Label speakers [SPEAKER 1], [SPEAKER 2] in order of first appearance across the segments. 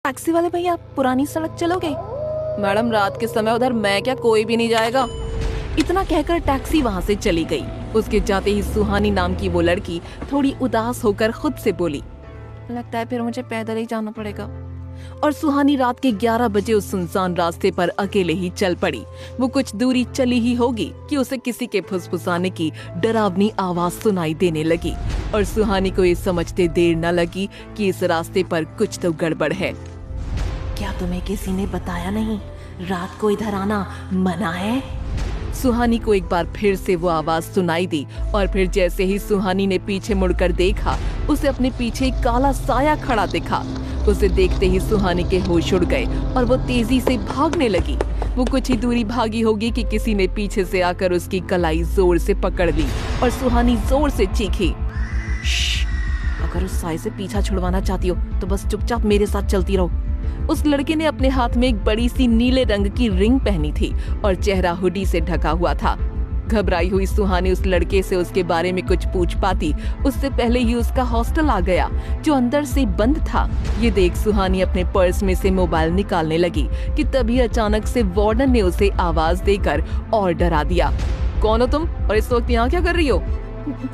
[SPEAKER 1] Taxi वाले भैया, पुरानी सड़क चलोगे? मैडम, रात के समय उधर मैं क्या, कोई भी नहीं जाएगा। इतना कहकर टैक्सी वहाँ से चली गई। उसके जाते ही सुहानी नाम की वो लड़की थोड़ी उदास होकर खुद से बोली, लगता है फिर मुझे पैदल ही जाना पड़ेगा। और सुहानी रात के 11 बजे उस सुनसान रास्ते पर अकेले ही चल पड़ी। वो कुछ दूरी चली ही होगी कि उसे किसी के फुसफुसाने की डरावनी आवाज सुनाई देने लगी। और सुहानी को ये समझते देर न लगी कि इस रास्ते पर कुछ तो गड़बड़ है। क्या तुम्हें किसी ने बताया नहीं, रात को इधर आना मना है? सुहानी को एक बार फिर से वो आवाज सुनाई दी। और फिर जैसे ही सुहानी ने पीछे मुड़कर देखा, उसे अपने पीछे एक काला साया खड़ा दिखा। उसे देखते ही सुहानी के होश उड़ गए और वो तेजी से भागने लगी। वो कुछ ही दूरी भागी होगी कि किसी ने पीछे से आकर उसकी कलाई जोर से पकड़ ली और सुहानी जोर से चीखी, अगर उस साए से पीछा छुड़वाना चाहती हो तो बस चुपचाप मेरे साथ चलती रहो। उस लड़के ने अपने हाथ में एक बड़ी सी नीले रंग की रिंग पहनी थी और चेहरा हुडी से ढका हुआ था। घबराई हुई सुहानी उस लड़के से उसके बारे में कुछ पूछ पाती उससे पहले ही उसका हॉस्टल आ गया, जो अंदर से बंद था। ये देख सुहानी अपने पर्स में से मोबाइल निकालने लगी कि तभी अचानक से वार्डन ने उसे आवाज देकर और डरा दिया। कौन हो तुम और इस वक्त यहाँ क्या कर रही हो?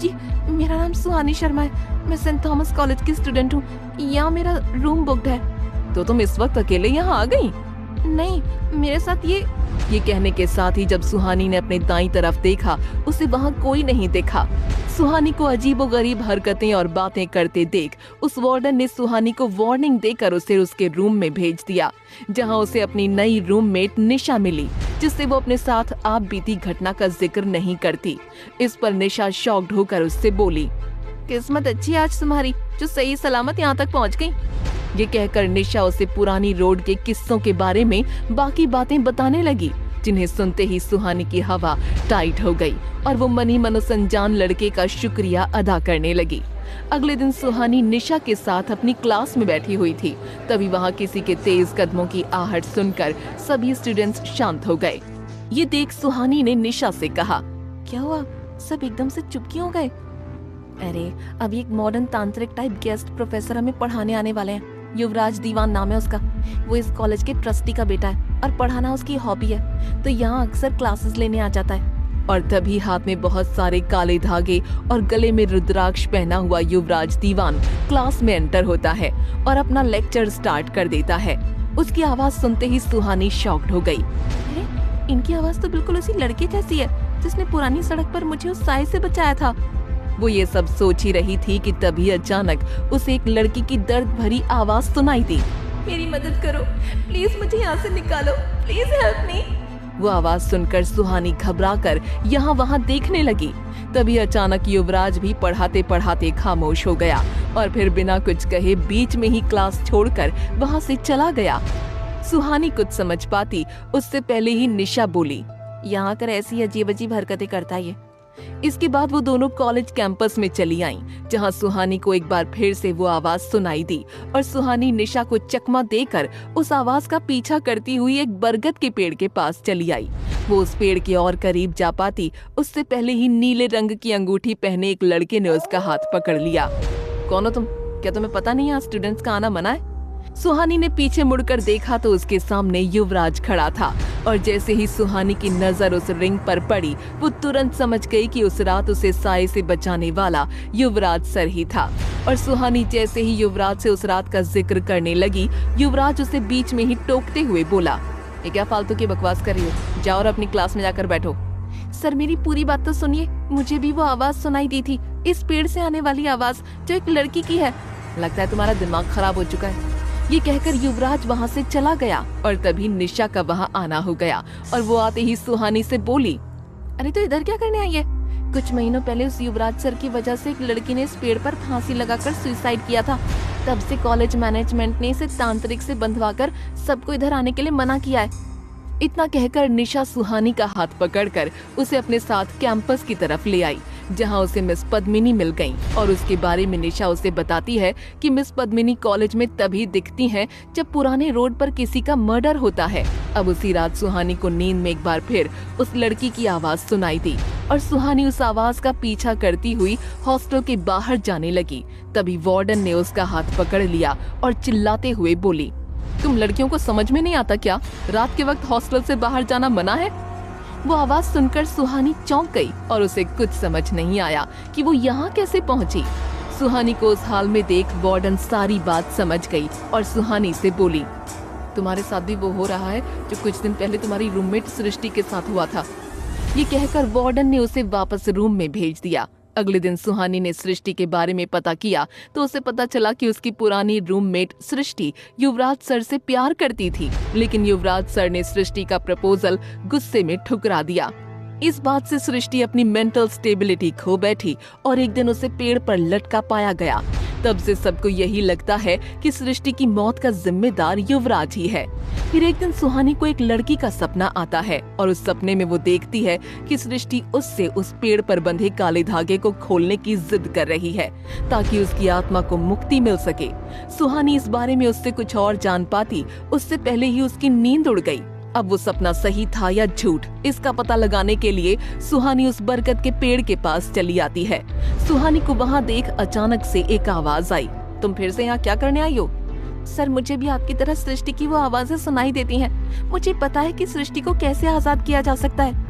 [SPEAKER 1] जी, मेरा नाम सुहानी शर्मा है। मैं सेंट थॉमस कॉलेज की स्टूडेंट हूँ। यहाँ मेरा रूम बुक्ड है। तो तुम इस वक्त अकेले यहाँ आ गई? नहीं, मेरे साथ ये कहने के साथ ही जब सुहानी ने अपने दाईं तरफ देखा, उसे वहाँ कोई नहीं दिखा। सुहानी को अजीबोगरीब हरकतें और बातें करते देख उस वार्डन ने सुहानी को वार्निंग देकर उसे उसके रूम में भेज दिया, जहाँ उसे अपनी नई रूममेट निशा मिली, जिससे वो अपने साथ आप बीती घटना का जिक्र नहीं करती। इस पर निशा शॉक्ड होकर उससे बोली, किस्मत अच्छी आज तुम्हारी जो सही सलामत यहाँ तक पहुँच गई। ये कहकर निशा उसे पुरानी रोड के किस्सों के बारे में बाकी बातें बताने लगी, जिन्हें सुनते ही सुहानी की हवा टाइट हो गई और वो मनी मनोसंजान लड़के का शुक्रिया अदा करने लगी। अगले दिन सुहानी निशा के साथ अपनी क्लास में बैठी हुई थी। तभी वहाँ किसी के तेज कदमों की आहट सुनकर सभी स्टूडेंट्स शांत हो गए। ये देख सुहानी ने निशा से कहा, क्या हुआ, सब एकदम से चुप क्यों हो गए? अरे, अभी एक मॉडर्न तांत्रिक टाइप गेस्ट प्रोफेसर हमें पढ़ाने आने वाले हैं। युवराज दीवान नाम है उसका। वो इस कॉलेज के ट्रस्टी का बेटा है और पढ़ाना उसकी हॉबी है, तो यहाँ अक्सर क्लासेस लेने आ जाता है। और तभी हाथ में बहुत सारे काले धागे और गले में रुद्राक्ष पहना हुआ युवराज दीवान क्लास में एंटर होता है और अपना लेक्चर स्टार्ट कर देता है। उसकी आवाज सुनते ही सुहानी शॉक्ड हो गई। अरे, इनकी आवाज तो बिल्कुल उसी लड़के जैसी है जिसने पुरानी सड़क पर मुझे उस साए से बचाया था। वो ये सब सोच ही रही थी कि तभी अचानक उसे एक लड़की की दर्द भरी आवाज सुनाई दी, मेरी मदद करो प्लीज, मुझे यहाँ से निकालो, प्लीज हेल्प मी। वो आवाज सुनकर सुहानी घबराकर यहाँ वहाँ देखने लगी। तभी अचानक युवराज भी पढ़ाते पढ़ाते खामोश हो गया और फिर बिना कुछ कहे बीच में ही क्लास छोड़कर वहाँ से चला गया। सुहानी कुछ समझ पाती उससे पहले ही निशा बोली, यहाँ कर ऐसी अजीब अजीब हरकतें करता है। इसके बाद वो दोनों कॉलेज कैंपस में चली आईं, जहां सुहानी को एक बार फिर से वो आवाज सुनाई दी और सुहानी निशा को चकमा देकर उस आवाज का पीछा करती हुई एक बरगद के पेड़ के पास चली आई। वो उस पेड़ के और करीब जा पाती उससे पहले ही नीले रंग की अंगूठी पहने एक लड़के ने उसका हाथ पकड़ लिया। कौन हो तुम? क्या तुम्हें पता नहीं यहाँ स्टूडेंट्स का आना मना है? सुहानी ने पीछे मुड़कर देखा तो उसके सामने युवराज खड़ा था और जैसे ही सुहानी की नजर उस रिंग पर पड़ी, वो तुरंत समझ गई कि उस रात उसे साए से बचाने वाला युवराज सर ही था। और सुहानी जैसे ही युवराज से उस रात का जिक्र करने लगी, युवराज उसे बीच में ही टोकते हुए बोला, ये क्या फालतू की बकवास कर रही हो, जाओ और अपनी क्लास में जाकर बैठो। सर, मेरी पूरी बात तो सुनिए, मुझे भी वो आवाज सुनाई दी थी, इस पेड़ से आने वाली आवाज जो एक लड़की की है। लगता है तुम्हारा दिमाग खराब हो चुका है। ये कहकर युवराज वहाँ से चला गया और तभी निशा का वहाँ आना हो गया और वो आते ही सुहानी से बोली, अरे तो इधर क्या करने आई है? कुछ महीनों पहले उस युवराज सर की वजह से एक लड़की ने इस पेड़ पर फांसी लगाकर सुसाइड किया था। तब से कॉलेज मैनेजमेंट ने इसे तांत्रिक से बंधवाकर सबको इधर आने के लिए मना किया है। इतना कहकर निशा सुहानी का हाथ पकड़कर उसे अपने साथ कैंपस की तरफ ले आई, जहां उसे मिस पद्मिनी मिल गईं और उसके बारे में निशा उसे बताती है कि मिस पद्मिनी कॉलेज में तभी दिखती हैं जब पुराने रोड पर किसी का मर्डर होता है। अब उसी रात सुहानी को नींद में एक बार फिर उस लड़की की आवाज सुनाई दी और सुहानी उस आवाज का पीछा करती हुई हॉस्टल के बाहर जाने लगी। तभी वार्डन ने उसका हाथ पकड़ लिया और चिल्लाते हुए बोली, तुम लड़कियों को समझ में नहीं आता क्या? रात के वक्त हॉस्टल से बाहर जाना मना है। वो आवाज सुनकर सुहानी चौंक गई और उसे कुछ समझ नहीं आया कि वो यहाँ कैसे पहुँची। सुहानी को उस हाल में देख वार्डन सारी बात समझ गई और सुहानी से बोली, तुम्हारे साथ भी वो हो रहा है जो कुछ दिन पहले तुम्हारी रूममेट सृष्टि के साथ हुआ था। ये कहकर वार्डन ने उसे वापस रूम में भेज दिया। अगले दिन सुहानी ने सृष्टि के बारे में पता किया तो उसे पता चला कि उसकी पुरानी रूममेट सृष्टि युवराज सर से प्यार करती थी, लेकिन युवराज सर ने सृष्टि का प्रपोजल गुस्से में ठुकरा दिया। इस बात से सृष्टि अपनी मेंटल स्टेबिलिटी खो बैठी और एक दिन उसे पेड़ पर लटका पाया गया। तब से सबको यही लगता है कि सृष्टि की मौत का जिम्मेदार युवराज ही है। फिर एक दिन सुहानी को एक लड़की का सपना आता है और उस सपने में वो देखती है कि सृष्टि उससे उस पेड़ पर बंधे काले धागे को खोलने की जिद कर रही है ताकि उसकी आत्मा को मुक्ति मिल सके। सुहानी इस बारे में उससे कुछ और जान पाती उससे पहले ही उसकी नींद उड़ गई। अब वो सपना सही था या झूठ, इसका पता लगाने के लिए सुहानी उस बरगद के पेड़ के पास चली आती है। सुहानी को वहाँ देख अचानक से एक आवाज आई, तुम फिर से यहाँ क्या करने आई हो? सर, मुझे भी आपकी तरह सृष्टि की वो आवाजें सुनाई देती हैं। मुझे पता है कि सृष्टि को कैसे आजाद किया जा सकता है।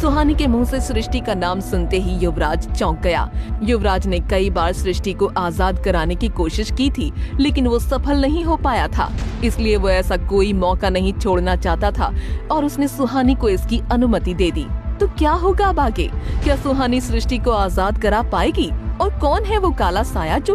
[SPEAKER 1] सुहानी के मुंह से सृष्टि का नाम सुनते ही युवराज चौंक गया। युवराज ने कई बार सृष्टि को आजाद कराने की कोशिश की थी, लेकिन वो सफल नहीं हो पाया था। इसलिए वो ऐसा कोई मौका नहीं छोड़ना चाहता था और उसने सुहानी को इसकी अनुमति दे दी। तो क्या होगा अब आगे? क्या सुहानी सृष्टि को आजाद करा पाएगी? और कौन है वो काला साया जो